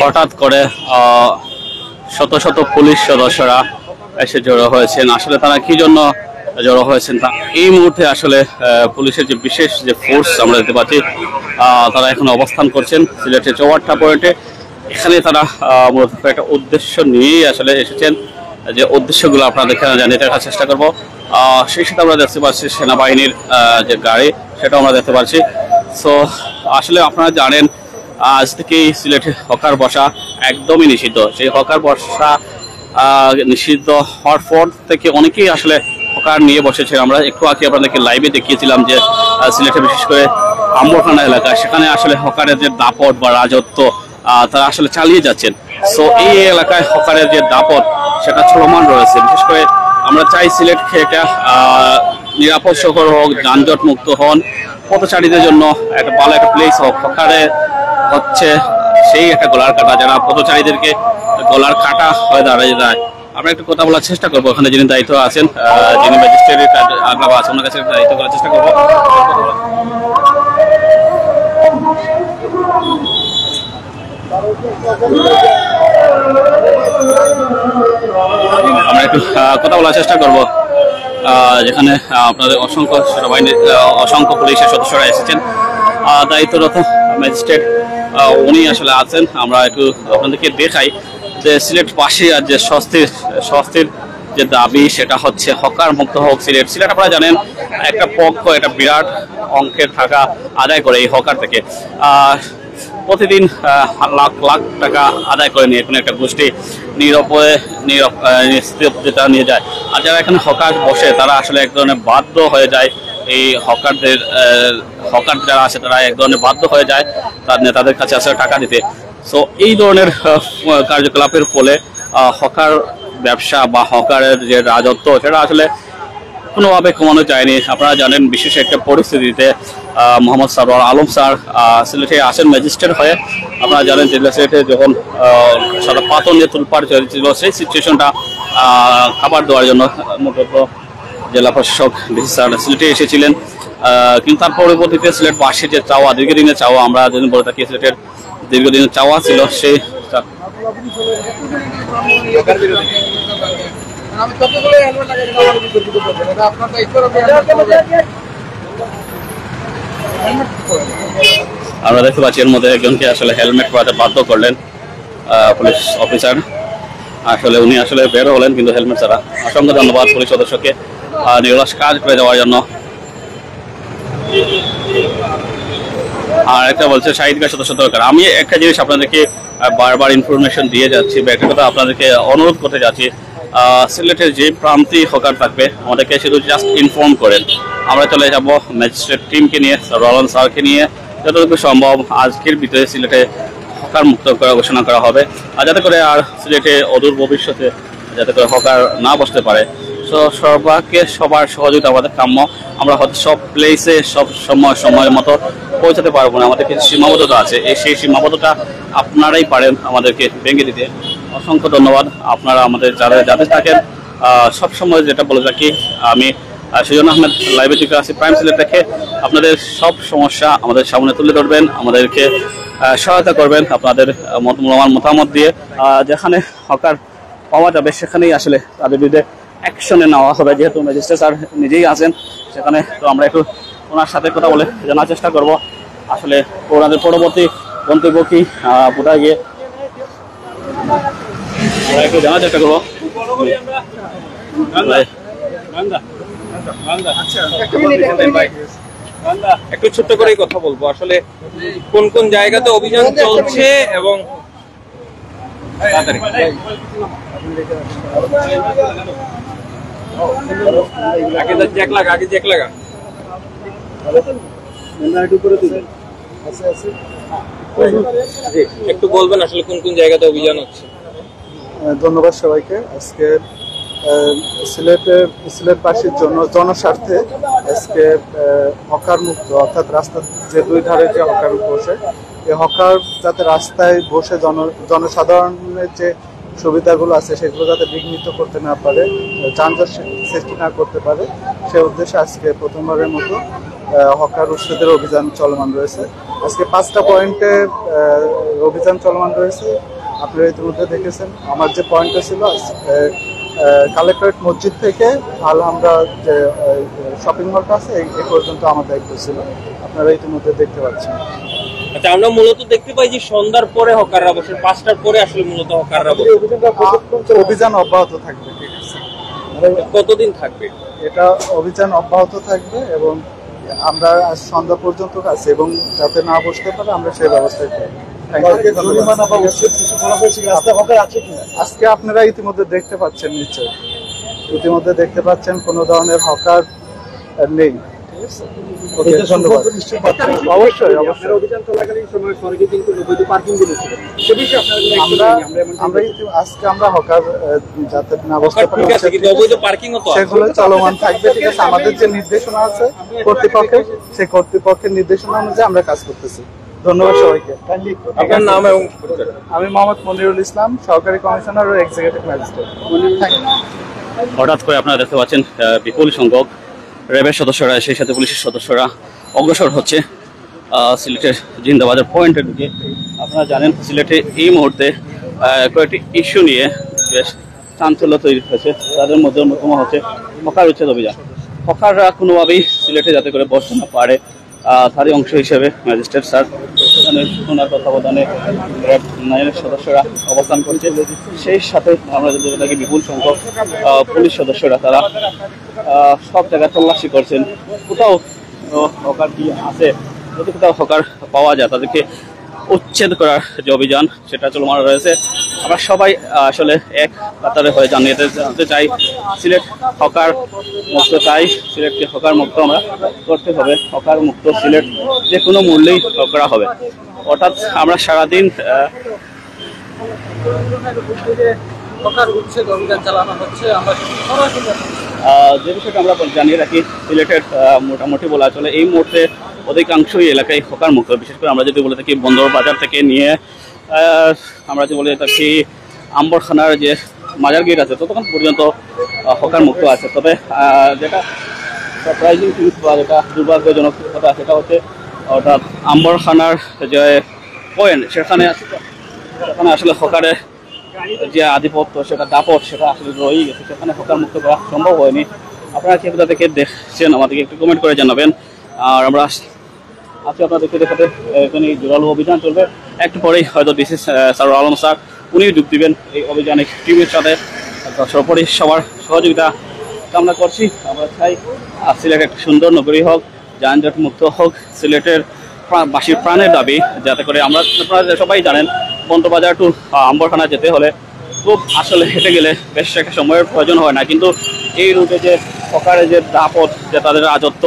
হঠাৎ করে শত শত পুলিশ সদস্যরা এসে জড়ো হয়েছেন। আসলে তারা কি জন্য জড়ো হয়েছেন তা এই মুহূর্তে আসলে পুলিশের যে বিশেষ যে ফোর্স আমরা দেখতে পাচ্ছি তারা এখন অবস্থান করছেন সিলেটের চৌয়াট্টা পয়েন্টে। এখানে তারা মূলত একটা উদ্দেশ্য নিয়েই আসলে এসেছেন, যে উদ্দেশ্যগুলো আপনাদেরকে জানিয়ে দেওয়ার চেষ্টা করবো। সেই সাথে আমরা দেখতে পাচ্ছি সেনাবাহিনীর যে গাড়ি সেটা আমরা দেখতে পাচ্ছি। সো আসলে আপনারা জানেন আজ থেকেই সিলেটে হকার বসা একদমই নিষিদ্ধ। সেই হকার বসা নিষিদ্ধ হওয়ার পর থেকে অনেকেই আসলে হকার নিয়ে বসেছে। আমরা একটু আগে আপনাদেরকে লাইভে দেখিয়েছিলাম যে সিলেটে বিশেষ করে আম্বরখানা এলাকা, সেখানে আসলে হকারের যে দাপট বা রাজত্ব তারা আসলে চালিয়ে যাচ্ছেন। সো এই এলাকায় হকারের যে দাপট সেটা চলমান রয়েছে। বিশেষ করে আমরা চাই সিলেটকে একটা নিরাপদ শহর হোক, যানজট মুক্ত হন, পথচারীদের জন্য একটা ভালো একটা প্লেস হোক। হকারে হচ্ছে সেই একটা গলার কাটা, যারা পথচারীদেরকে গলার কাটা হয়ে দাঁড়িয়ে যায়। আমরা একটু কথা বলার চেষ্টা করবো, ওখানে যিনি দায়িত্ব আছেন, যিনি ম্যাজিস্ট্রেটের আগ্রহ আছে, ওনার কাছে দায়িত্ব করার চেষ্টা করবো। আমরা একটু কথা বলার চেষ্টা করবো, যেখানে আপনাদের অসংখ্য সেনাবাহিনীর অসংখ্য পুলিশের সদস্যরা এসেছেন। দায়িত্বরত ম্যাজিস্ট্রেট উনি আসলে আছেন। আমরা একটু আপনাদেরকে দেখাই যে সিলেটবাসী আর যে স্বস্তির যে দাবি সেটা হচ্ছে হকার মুক্ত হোক সিলেট। সিলেট আপনারা জানেন একটা পক্ষ একটা বিরাট অঙ্কের টাকা আদায় করে এই হকার থেকে। প্রতিদিন লাখ লাখ টাকা আদায় করে নিয়ে কোনো একটা গোষ্ঠী নিরবতা নিয়ে যায়। আর যারা এখানে হকার বসে তারা আসলে এক ধরনের বাধ্য হয়ে যায়, এই হকার যারা আছে তারা এক ধরনের বাধ্য হয়ে যায় তার নেতাদের কাছে আসলে টাকা দিতে। সো এই ধরনের কার্যকলাপের ফলে হকার ব্যবসা বা হকারের যে রাজত্ব সেটা আসলে কোনোভাবে কমানো যায়নি। আপনারা জানেন বিশেষ একটা পরিস্থিতিতে মোহাম্মদ সরওয়ার আলম স্যার সিলেটে আসেন ম্যাজিস্ট্রেট হয়ে। আপনারা জানেন যে সিলেটে যখন সারা পাতন যে তুলপাড় চলছিল সেই সিচুয়েশনটা খাবার দেওয়ার জন্য মূলত জেলা প্রশাসক ডিসি স্যার সিলেটে এসেছিলেন। কিন্তু তার পরবর্তীতে সিলেটবাসীর যে চাওয়া, দীর্ঘদিনের চাওয়া, আমরা যদি বলে থাকি সিলেটের দীর্ঘদিনের চাওয়া ছিল সেই আমরা দেখতে পাচ্ছি এর মধ্যে একজনকে আসলে হেলমেট পরাতে বাধ্য করলেন পুলিশ অফিসার। আসলে উনি আসলে বের হলেন কিন্তু হেলমেট ছাড়া। অসংখ্য ধন্যবাদ পুলিশ সদস্যকে নিরলস কাজ করে যাওয়ার জন্য। আর একটা বলছে শাহিদগাঁ সদস্য দরকার। আমি একটা জিনিস আপনাদেরকে বারবার ইনফরমেশন দিয়ে যাচ্ছি বা একটা কথা আপনাদেরকে অনুরোধ করতে যাচ্ছি, সিলেটের যে প্রান্তিক হকার থাকবে আমাদেরকে শুধু জাস্ট ইনফর্ম করেন, আমরা চলে যাব ম্যাজিস্ট্রেট টিমকে নিয়ে, রলন স্যারকে নিয়ে যতটুকু সম্ভব আজকের ভিতরে সিলেটে হকার মুক্ত করা ঘোষণা করা হবে। আর যাতে করে আর সিলেটে অদূর ভবিষ্যতে যাতে করে হকার না বসতে পারে। তো সবার সহযোগিতা আমাদের কাম্য। আমরা হয়তো সব প্লেসে সব সময়ের মতো পৌঁছাতে পারবো না, আমাদের কিছু সীমাবদ্ধতা আছে। সেই সীমাবদ্ধতা আপনারাই পারেন আমাদেরকে ভেঙে দিতে। অসংখ্য ধন্যবাদ। আপনারা আমাদের যাদের থাকেন সবসময় যেটা বলে থাকি, আমি সুজন আহমেদ লাইভে থেকে আসি প্রাইম সিলেট দেখে, আপনাদের সব সমস্যা আমাদের সামনে তুলে ধরবেন, আমাদেরকে সহায়তা করবেন আপনাদের মূল্যবান মতামত দিয়ে। যেখানে হকার পাওয়া যাবে সেখানেই আসলে তাদের বিরুদ্ধে অ্যাকশনে নেওয়া হবে। যেহেতু ম্যাজিস্ট্রেট স্যার নিজেই আছেন সেখানে, তো আমরা একটু ওনার সাথে কথা বলে জানার চেষ্টা করব আসলে ওনাদের পরবর্তী গন্তব্য কি বোধহয় গিয়ে আমরা একটু জানার চেষ্টা করবো। একটু ছোট্ট করেই কথা বলবো, আসলে কোন কোন জায়গাতে অভিযান চলছে এবং একটু বলবেন আসলে কোন কোন জায়গাতে অভিযান হচ্ছে। ধন্যবাদ সবাইকে। আজকে সিলেটবাসীর জন্য জনস্বার্থে আজকে হকার মুক্ত, অর্থাৎ রাস্তার যে দুই ধারে যে হকার বসে, এই হকার যাতে রাস্তায় বসে জনসাধারণের যে সুবিধাগুলো আছে সেগুলো যাতে বিঘ্নিত করতে না পারে, যানজট সৃষ্টি না করতে পারে, সে উদ্দেশ্যে আজকে প্রথমবারের মতো হকার উচ্ছেদের অভিযান চলমান রয়েছে। আজকে 5টা পয়েন্টে অভিযান চলমান রয়েছে। আপনারা ইতিমধ্যে দেখেছেন। আমার যে পয়েন্টটা ছিল কালেক্টরেট মসজিদ থেকে আলহামরা যে শপিং মলটা আছে এই পর্যন্ত আমার দায়িত্ব ছিল, আপনারা ইতিমধ্যে দেখতে পাচ্ছেন। আচ্ছা, আমরা মূলত দেখতে পাই যে সন্ধ্যার পরে হকাররা বসে, 5টার পরে আসলে মূলত হকাররা বসে। অভিযান অব্যাহত থাকবে, ঠিক আছে? কতদিন থাকবে এটা অভিযান অব্যাহত থাকবে এবং আমরা আজ সন্ধ্যা পর্যন্ত আছে এবং যাতে না বসতে পারে আমরা সেই ব্যবস্থাই করব। আজকে আপনারা ইতিমধ্যে দেখতে পাচ্ছেন, নিশ্চয়ই ইতিমধ্যে দেখতে পাচ্ছেন কোনো ধরনের হকার নেই, ঠিক আছে? ধন্যবাদ। অবশ্যই অবশ্যই আজকে আমরা হকার যাতে না বসতে পারি সেগুলো চলমান থাকবে, ঠিক আছে? আমাদের যে নির্দেশনা আছে কর্তৃপক্ষের, সেই কর্তৃপক্ষের নির্দেশনা অনুযায়ী আমরা কাজ করতেছি। ধন্যবাদ সবাইকে। আপনার নাম এবং আমি মোহাম্মদ মনিরুল ইসলাম, সহকারী কমিশনার ও এক্সিকিউটিভ ম্যাজিস্ট্রেট। হঠাৎ করে আপনারা দেখতে পাচ্ছেন বিপুল সংখ্যক র্যাবের সদস্যরা, সেই সাথে পুলিশের সদস্যরা অগ্রসর হচ্ছে সিলেটের জিন্দাবাজার পয়েন্টের দিকে। আপনারা জানেন সিলেটে এই মুহূর্তে কয়েকটি ইস্যু নিয়ে বেশ চাঞ্চল্য তৈরি হয়েছে। তাদের মধ্যে অন্যতম হচ্ছে হকার উচ্ছেদ অভিযান। হকাররা কোনোভাবেই সিলেটে যাতে করে বসতে না পারে তারই অংশ হিসেবে ম্যাজিস্ট্রেট স্যার ওনার তত্ত্বাবধানে র্যাব 9-এর সদস্যরা অবস্থান করছে। সেই সাথে আমরা যদি দেখি বিপুল সংখ্যক পুলিশ সদস্যরা তারা সব জায়গায় তল্লাশি করছেন। কোথাও হকার কি আছে, যদি কোথাও হকার পাওয়া যায় তাদেরকে উচ্ছেদ করার যে অভিযান সেটা চলমান রয়েছে। আমরা সবাই আসলে এক কাতারে হয়ে জানতে চাই সিলেট হকার মুক্ত চাই, সিলেটকে হকার মুক্ত আমরা করতে হবে। হকার মুক্ত সিলেট যে কোনো মূল্যেই করা হবে। অর্থাৎ আমরা সারাদিন যে বিষয়টা আমরা জানিয়ে রাখি, সিলেটের মোটামুটি বলা চলে এই মুহূর্তে অধিকাংশই এলাকায় হকার মুক্ত। বিশেষ করে আমরা যদি বলে থাকি বন্দর বাজার থেকে নিয়ে আমরা যদি বলে থাকি আম্বরখানার যে মাজার গেট আছে ততক্ষণ পর্যন্ত হকার মুক্ত আছে। তবে যেটা সারপ্রাইজিং জিনিস বা যেটা দুর্ভাগ্যজনক কথা সেটা হচ্ছে অর্থাৎ আম্বরখানার যে পয়েন্ট সেখানে আসলে হকারের যে আধিপত্য, সেটা দাপট, সেটা আসলে রয়েই গেছে। সেখানে হকার মুক্ত করা সম্ভব হয়নি। আপনারা কে কোথা থেকে দেখছেন আমাদেরকে একটু কমেন্ট করে জানাবেন। আর আমরা আজকে আপনাদেরকে দেখাতে এখানে জোরালো অভিযান চলবে। একটু পরেই হয়তো ডিসি সারুল আলম স্যার উনিও যোগ দিবেন এই অভিযানে টিমের সাথে। সর্বোপরি সবার সহযোগিতা কামনা করছি। আমরা চাই সিলেট একটা সুন্দর নগরী হোক, যানজট মুক্ত হোক। সিলেটের বাসীর প্রাণের দাবি, যাতে করে আমরা সবাই জানেন বন্দরবাজার টু আম্বরখানা যেতে হলে খুব আসলে হেঁটে গেলে বেশ একটা সময়ের প্রয়োজন হয় না, কিন্তু এই রুটে যে হকারের যে দাপট, যে তাদের রাজত্ব,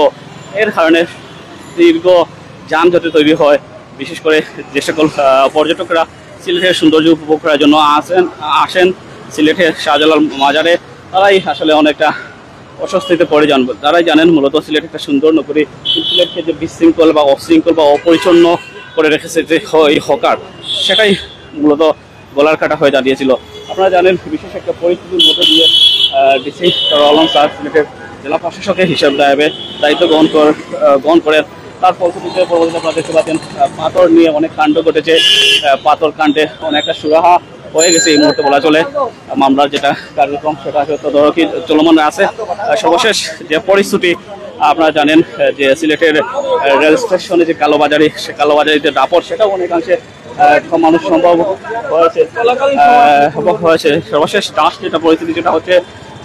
এর কারণে দীর্ঘ যানজটে তৈরি হয়। বিশেষ করে যে সকল পর্যটকরা সিলেটের সৌন্দর্য উপভোগ করার জন্য আসেন সিলেটের শাহজালাল মাজারে, তারাই আসলে অনেকটা অস্বস্তিতে পড়ে যান। তারাই জানেন মূলত সিলেট একটা সুন্দর নগরী, সিলেটকে যে বিশৃঙ্খল বা অশৃঙ্খল বা অপরিচ্ছন্ন করে রেখেছে যে এই হকার, সেটাই মূলত গলার কাটা হয়ে দাঁড়িয়েছিল। আপনারা জানেন বিশেষ একটা পরিস্থিতির মধ্যে দিয়ে ডিসি সারুল আলম স্যার সিলেটের জেলা প্রশাসকের হিসাব দায়িত্ব গ্রহণ করেন। তার পরবর্তীতে আপনারা দেখতে পাচ্ছেন পাথর নিয়ে অনেক কাণ্ড ঘটেছে। পাথর কাণ্ডে অনেকটা সুরাহা হয়ে গেছে এই মুহূর্তে বলা চলে। মামলার যেটা কার্যক্রম সেটা তদারকি চলমান আছে। সর্বশেষ যে পরিস্থিতি আপনারা জানেন যে সিলেটের রেল স্টেশনে যে কালোবাজারি, সে কালোবাজারি যে দাপট, সেটাও অনেকাংশে মানুষ সম্ভব হয়েছে। সর্বশেষ লাস্ট যেটা পরিস্থিতি যেটা হচ্ছে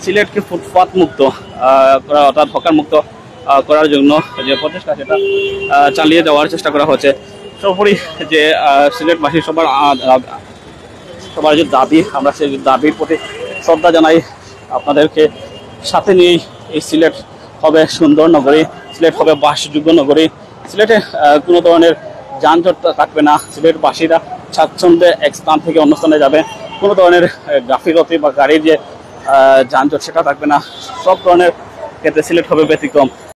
সিলেটকে ফুটপাত মুক্ত করা, অর্থাৎ হকার মুক্ত করার জন্য যে প্রচেষ্টা সেটা চালিয়ে যাওয়ার চেষ্টা করা হচ্ছে। সর্বোপরি যে সিলেটবাসী সবার যে দাবি, আমরা সেই দাবির প্রতি শ্রদ্ধা জানাই। আপনাদেরকে সাথে নিয়েই এই সিলেট হবে সুন্দর নগরী, সিলেট হবে বাসযোগ্য নগরী। সিলেটে কোনো ধরনের যানজট থাকবে না, সিলেটবাসীরা স্বাচ্ছন্দ্যে এক স্থান থেকে অন্য স্থানে যাবে। কোনো ধরনের গাফিলতি বা গাড়ির যে যানজট সেটা থাকবে না। সব ধরনের ক্ষেত্রে সিলেট হবে ব্যতিক্রম।